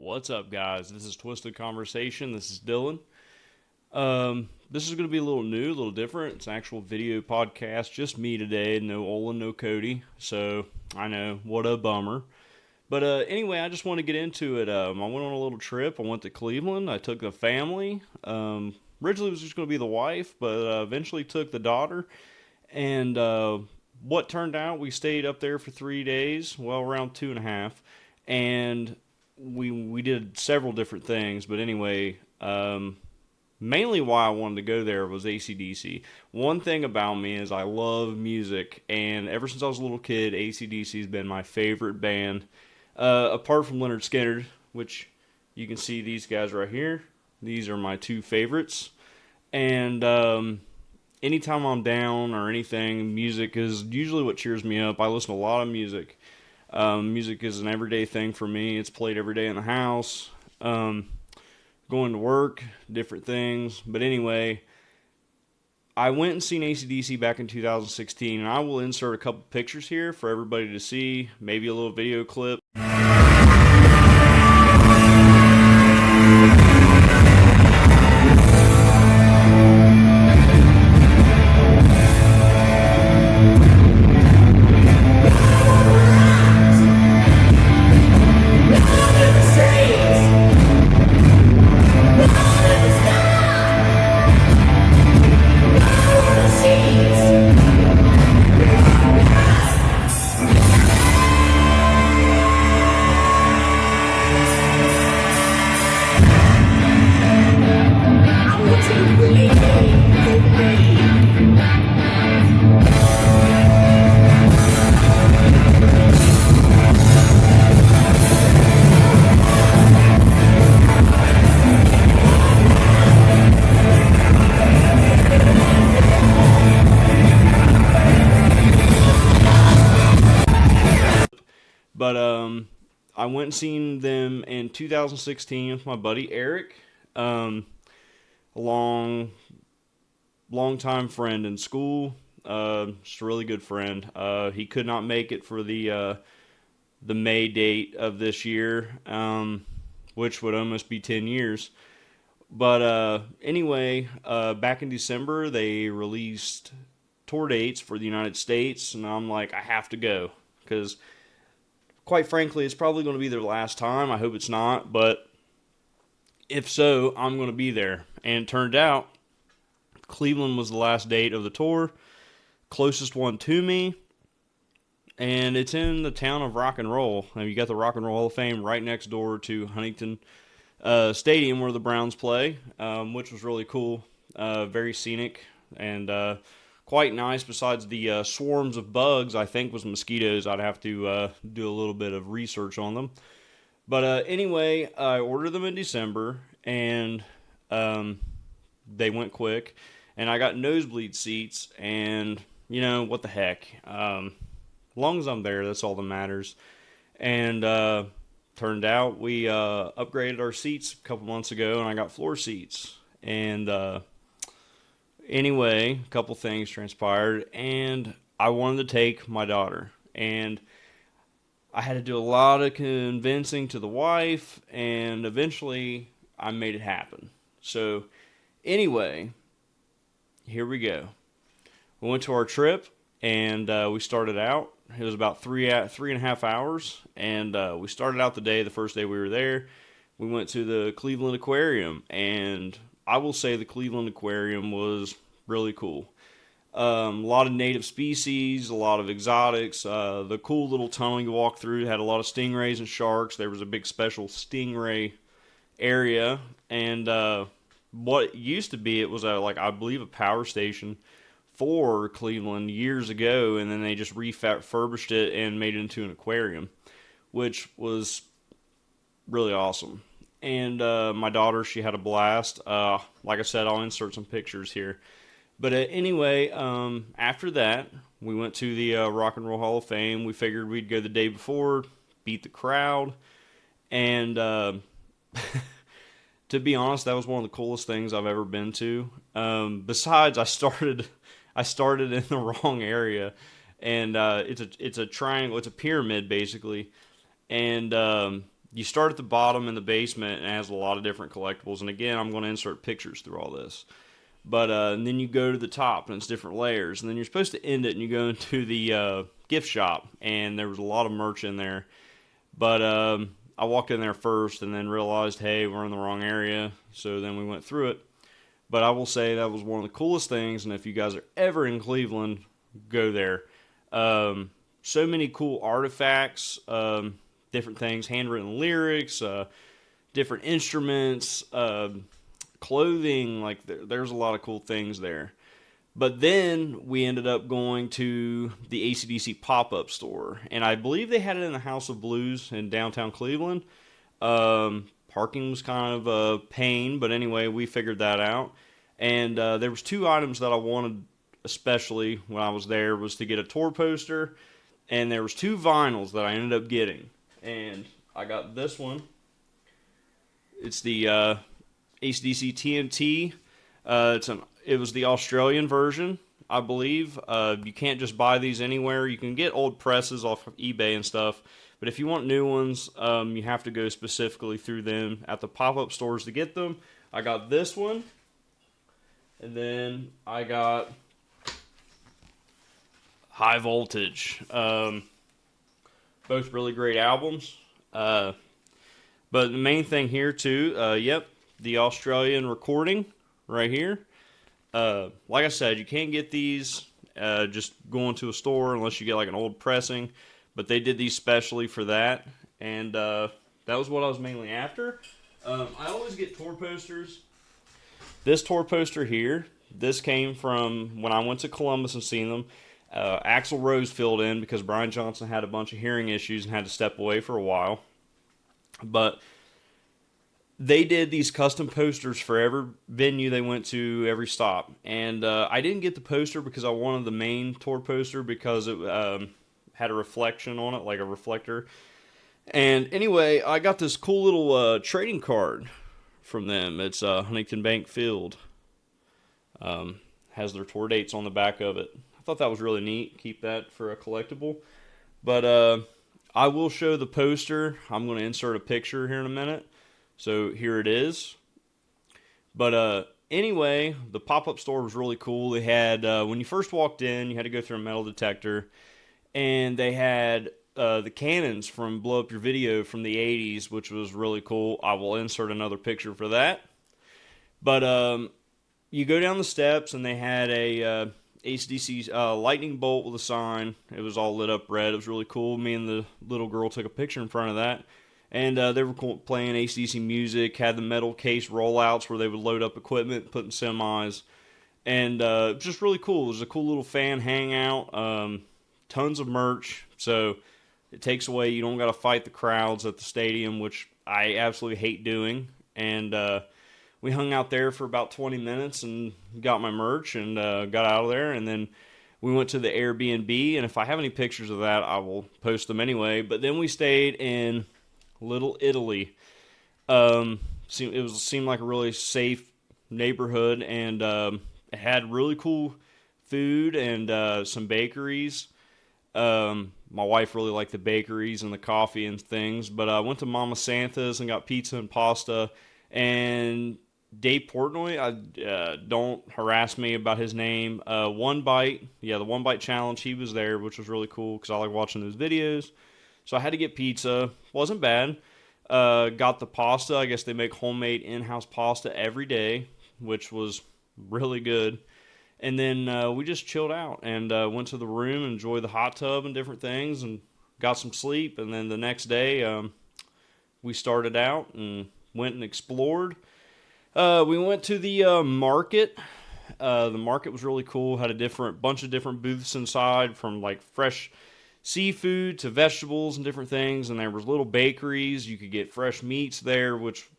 What's up, guys? This is Twisted Conversation. This is Dylan. This is going to be a little new, a little different. It's an actual video podcast. Just me today. No Olin, no Cody. So, I know, what a bummer. But anyway, I just want to get into it. I went on a little trip. I went to Cleveland. I took the family. Originally, it was just going to be the wife, but eventually took the daughter. And what turned out, we stayed up there for 3 days. Well, around 2.5. And we did several different things, but anyway, mainly why I wanted to go there was AC/DC. One thing about me is I love music, and ever since I was a little kid, AC/DC has been my favorite band, apart from Leonard Skinner, which you can see these guys right here. These are my two favorites, and anytime I'm down or anything, music is usually what cheers me up. I listen to a lot of music. Music is an everyday thing for me. It's played every day in the house, going to work, different things. But anyway, I went and seen AC/DC back in 2016, and I will insert a couple pictures here for everybody to see, maybe a little video clip. But I went and seen them in 2016 with my buddy Eric, a long time friend in school, just a really good friend. He could not make it for the May date of this year, which would almost be 10 years. But anyway, back in December, they released tour dates for the United States, and I'm like, I have to go, because quite frankly, it's probably going to be their last time. I hope it's not, but if so, I'm going to be there. And it turned out, Cleveland was the last date of the tour, closest one to me, and it's in the town of Rock and Roll. Now, you got the Rock and Roll Hall of Fame right next door to Huntington Stadium where the Browns play, which was really cool, very scenic, and quite nice. Besides the swarms of bugs, I think was mosquitoes. I'd have to do a little bit of research on them. But anyway, I ordered them in December, and they went quick. And I got nosebleed seats, and, you know, what the heck. As long as I'm there, that's all that matters. And turned out we upgraded our seats a couple months ago, and I got floor seats. And anyway, a couple things transpired, and I wanted to take my daughter, and I had to do a lot of convincing to the wife, and eventually I made it happen. So anyway, here we go. We went to our trip, and we started out. It was about 3.5 hours, and we started out the first day we were there. We went to the Cleveland Aquarium, and I will say the Cleveland Aquarium was really cool. A lot of native species, a lot of exotics. The cool little tunnel you walk through had a lot of stingrays and sharks. There was a big special stingray area, and what used to be, it was I believe a power station for Cleveland years ago, and then they just refurbished it and made it into an aquarium, which was really awesome. And my daughter, she had a blast. Like I said, I'll insert some pictures here. But anyway, after that, we went to the Rock and Roll Hall of Fame. We figured we'd go the day before, beat the crowd. And to be honest, that was one of the coolest things I've ever been to. Besides, I started in the wrong area. And it's a triangle, it's a pyramid basically. And you start at the bottom in the basement, and it has a lot of different collectibles. And again, I'm going to insert pictures through all this. But and then you go to the top, and it's different layers. And then you're supposed to end it, and you go into the gift shop, and there was a lot of merch in there. But I walked in there first, and then realized, hey, we're in the wrong area. So then we went through it. But I will say that was one of the coolest things, and if you guys are ever in Cleveland, go there. So many cool artifacts, different things, handwritten lyrics, different instruments, clothing. Like there's a lot of cool things there. But then we ended up going to the AC/DC pop-up store, and I believe they had it in the House of Blues in downtown Cleveland. Parking was kind of a pain, but anyway, we figured that out. And there was two items that I wanted, especially when I was there, was to get a tour poster, and there was two vinyls that I ended up getting. And I got this one. It's the AC/DC TNT. It was the Australian version, I believe. You can't just buy these anywhere. You can get old presses off of eBay and stuff. But if you want new ones, you have to go specifically through them at the pop-up stores to get them. I got this one. And then I got High Voltage. Both really great albums. But the main thing here too, the Australian recording right here. Like I said, you can't get these just going to a store unless you get like an old pressing. But they did these specially for that. And that was what I was mainly after. I always get tour posters. This tour poster here, this came from when I went to Columbus and seen them. Axl Rose filled in because Brian Johnson had a bunch of hearing issues and had to step away for a while. But they did these custom posters for every venue they went to, every stop. And I didn't get the poster because I wanted the main tour poster because it had a reflection on it, like a reflector. And anyway, I got this cool little trading card from them. It's Huntington Bank Field. Has their tour dates on the back of it. I thought that was really neat. Keep that for a collectible. But I will show the poster. I'm going to insert a picture here in a minute. So here it is. But anyway, the pop-up store was really cool. They had, when you first walked in, you had to go through a metal detector. And they had the cannons from Blow Up Your Video from the 80s, which was really cool. I will insert another picture for that. But you go down the steps, and they had a AC/DC lightning bolt with a sign. It was all lit up red. It was really cool. Me and the little girl took a picture in front of that. And they were playing AC/DC music, had the metal case rollouts where they would load up equipment, put in semis. And just really cool. It was a cool little fan hangout. Tons of merch. So it takes away, you don't got to fight the crowds at the stadium, which I absolutely hate doing. And we hung out there for about 20 minutes and got my merch and got out of there. And then we went to the Airbnb. And if I have any pictures of that, I will post them anyway. But then we stayed in Little Italy. It seemed like a really safe neighborhood. And it had really cool food and some bakeries. My wife really liked the bakeries and the coffee and things, but I went to Mama Santa's and got pizza and pasta. And Dave Portnoy, don't harass me about his name. One Bite, the One Bite Challenge, he was there, which was really cool because I like watching those videos. So I had to get pizza. Wasn't bad. Got the pasta. I guess they make homemade in-house pasta every day, which was really good. And then we just chilled out and went to the room and enjoyed the hot tub and different things and got some sleep. And then the next day we started out and went and explored. We went to the market. The market was really cool. Had a bunch of different booths inside, from like fresh seafood to vegetables and different things. And there was little bakeries. You could get fresh meats there, which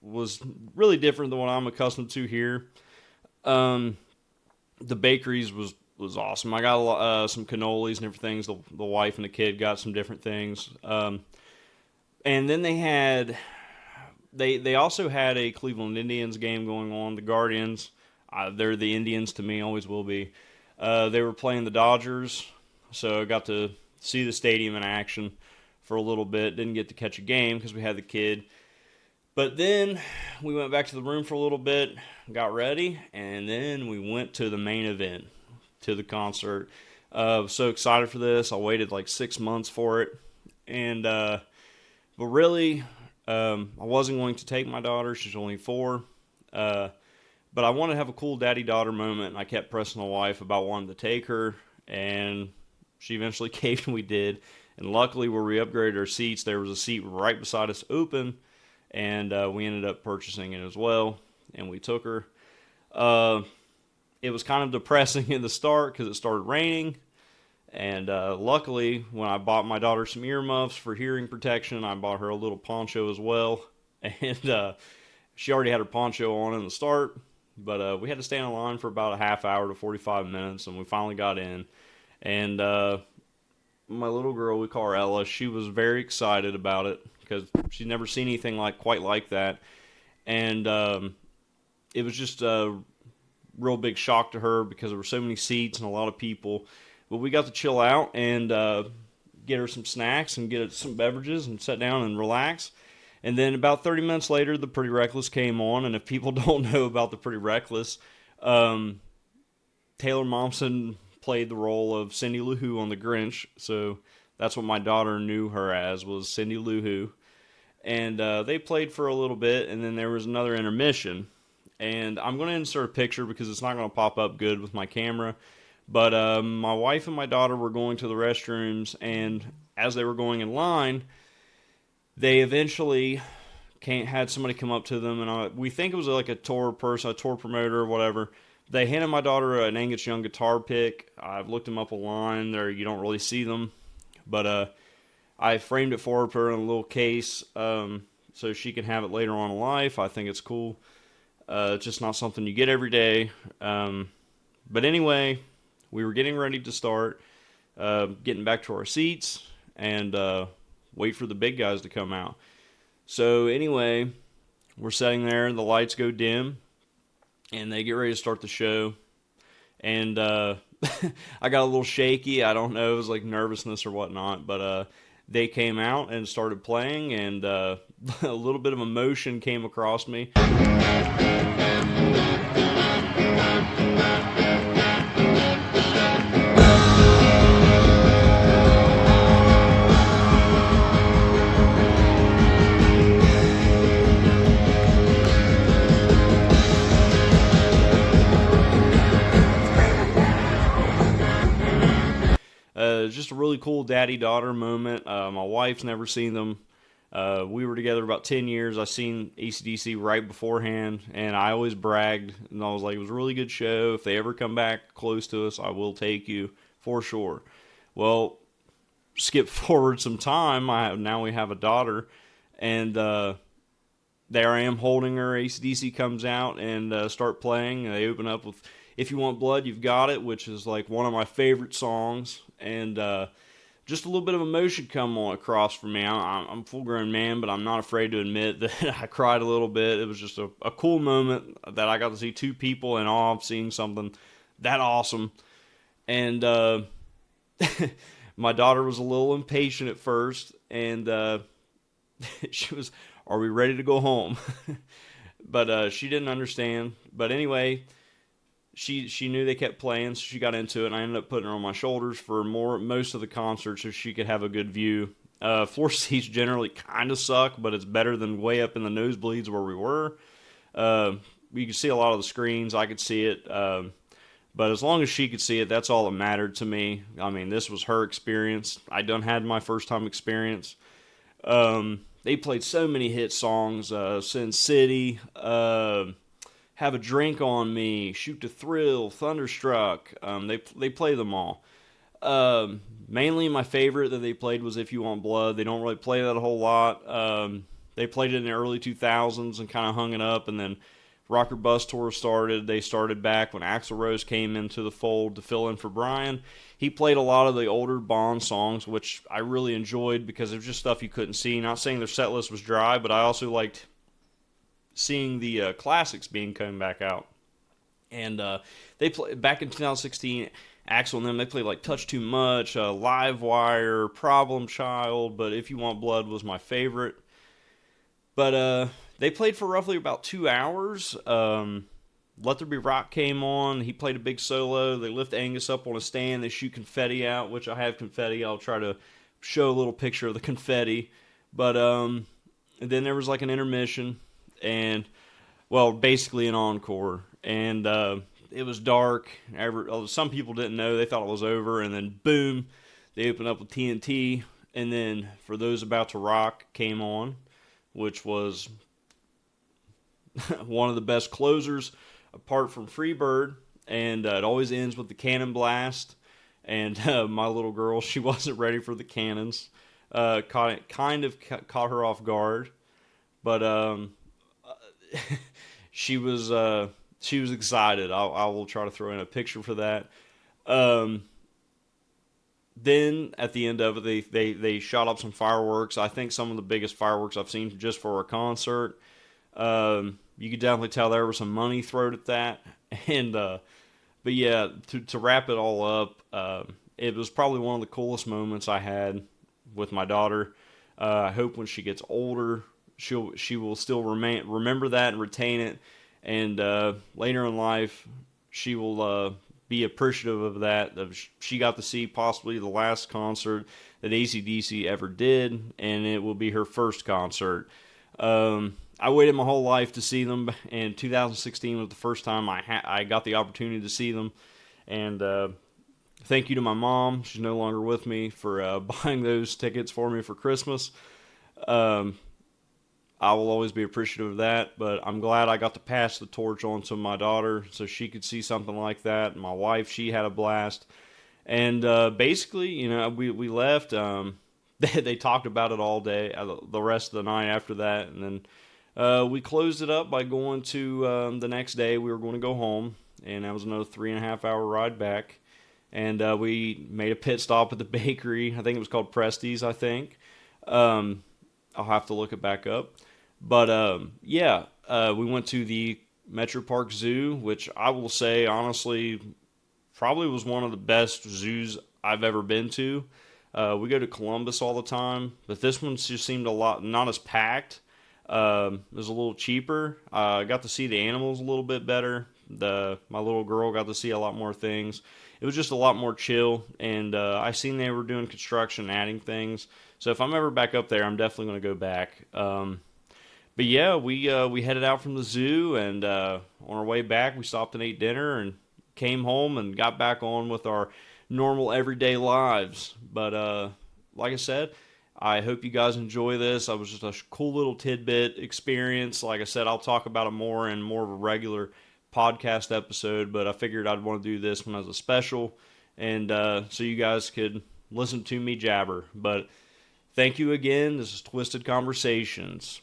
was really different than what I'm accustomed to here. The bakeries was awesome. I got some cannolis and different things. The wife and the kid got some different things. And then they also had a Cleveland Indians game going on. The Guardians, they're the Indians to me, always will be. They were playing the Dodgers, so I got to see the stadium in action for a little bit. Didn't get to catch a game because we had the kid. But then we went back to the room for a little bit, got ready, and then we went to the main event, to the concert. Was so excited for this. I waited like 6 months for it. And, but really, I wasn't going to take my daughter. She's only 4. But I wanted to have a cool daddy-daughter moment, and I kept pressing my wife about wanting to take her, and she eventually caved, and we did. And luckily, where we upgraded our seats, there was a seat right beside us open, and we ended up purchasing it as well, and we took her. It was kind of depressing in the start because it started raining, and luckily, when I bought my daughter some earmuffs for hearing protection, I bought her a little poncho as well, and she already had her poncho on in the start, but we had to stand in line for about a half hour to 45 minutes, and we finally got in, and my little girl, we call her Ella, she was very excited about it because she'd never seen anything quite like that, and it was just a real big shock to her because there were so many seats and a lot of people. But we got to chill out and get her some snacks and get her some beverages and sit down and relax. And then about 30 minutes later, The Pretty Reckless came on. And if people don't know about The Pretty Reckless, Taylor Momsen played the role of Cindy Lou Who on The Grinch. So that's what my daughter knew her as, was Cindy Lou Who. And they played for a little bit, and then there was another intermission. And I'm going to insert a picture because it's not going to pop up good with my camera. But my wife and my daughter were going to the restrooms, and as they were going in line, they eventually had somebody come up to them, and we think it was like a tour person, a tour promoter or whatever. They handed my daughter an Angus Young guitar pick. I've looked them up online. There, you don't really see them. But I framed it for her, put her in a little case so she can have it later on in life. I think it's cool. It's just not something you get every day. But anyway, we were getting ready to start, getting back to our seats, and wait for the big guys to come out. So anyway, we're sitting there, the lights go dim, and they get ready to start the show. And I got a little shaky. I don't know, it was like nervousness or whatnot, but they came out and started playing, and a little bit of emotion came across me. Just a really cool daddy-daughter moment. My wife's never seen them. We were together about 10 years. I seen AC/DC right beforehand, and I always bragged, and I was like, it was a really good show. If they ever come back close to us, I will take you for sure. Well, skip forward some time. Now we have a daughter, and there I am holding her. AC/DC comes out and start playing. They open up with If You Want Blood, You've Got It, which is like one of my favorite songs. And just a little bit of emotion come across for me. I'm a full-grown man, but I'm not afraid to admit that I cried a little bit. It was just a cool moment that I got to see two people in awe of seeing something that awesome. And my daughter was a little impatient at first, and she was, "Are we ready to go home?" But she didn't understand. But anyway, she knew they kept playing, so she got into it, and I ended up putting her on my shoulders for most of the concert so she could have a good view. Floor seats generally kind of suck, but it's better than way up in the nosebleeds where we were. You could see a lot of the screens. I could see it. But as long as she could see it, that's all that mattered to me. I mean, this was her experience. I done had my first time experience. They played so many hit songs. Sin City, Have a Drink on Me, Shoot to Thrill, Thunderstruck. They play them all. Mainly my favorite that they played was If You Want Blood. They don't really play that a whole lot. They played it in the early 2000s and kind of hung it up, and then Rocker Bus Tour started. They started back when Axl Rose came into the fold to fill in for Brian. He played a lot of the older Bond songs, which I really enjoyed because it was just stuff you couldn't see. Not saying their set list was dry, but I also liked seeing the classics being coming back out. And they played back in 2016. Axel and them, they played like Touch Too Much, Live Wire, Problem Child, but If You Want Blood was my favorite. But they played for roughly about 2 hours. Let There Be Rock came on. He played a big solo. They lift Angus up on a stand. They shoot confetti out, which I have confetti. I'll try to show a little picture of the confetti. But and then there was like an intermission, and well, basically an encore. And it was dark. Some people didn't know. They thought it was over, and then boom, they opened up with TNT. And then For Those About to Rock came on, which was one of the best closers apart from Freebird. And it always ends with the cannon blast. And my little girl, she wasn't ready for the cannons. Caught her off guard, but she was excited. I will try to throw in a picture for that. Then at the end of it, they shot up some fireworks. I think some of the biggest fireworks I've seen just for a concert. You could definitely tell there was some money thrown at that. And but yeah, to wrap it all up, it was probably one of the coolest moments I had with my daughter. I hope when she gets older, she will still remember that and retain it. And later in life, she will be appreciative of that. She got to see possibly the last concert that AC/DC ever did, and it will be her first concert. I waited my whole life to see them, and 2016 was the first time I got the opportunity to see them. And thank you to my mom. She's no longer with me, for buying those tickets for me for Christmas. I will always be appreciative of that, but I'm glad I got to pass the torch on to my daughter so she could see something like that. My wife, she had a blast. And basically, we left. They talked about it all day, the rest of the night after that. And then we closed it up by going to the next day. We were going to go home, and that was another 3.5-hour ride back. And we made a pit stop at the bakery. I think it was called Presti's, I think. I'll have to look it back up. But we went to the Metro Park Zoo, which I will say, honestly, probably was one of the best zoos I've ever been to. We go to Columbus all the time, but this one just seemed a lot, not as packed. It was a little cheaper. I got to see the animals a little bit better. My little girl got to see a lot more things. It was just a lot more chill, and I seen they were doing construction, adding things. So if I'm ever back up there, I'm definitely going to go back. But yeah, we headed out from the zoo, and on our way back, we stopped and ate dinner, and came home and got back on with our normal everyday lives. But like I said, I hope you guys enjoy this. It was just a cool little tidbit experience. Like I said, I'll talk about it more in more of a regular podcast episode, but I figured I'd want to do this one as a special, and so you guys could listen to me jabber. But thank you again. This is Twisted Conversations.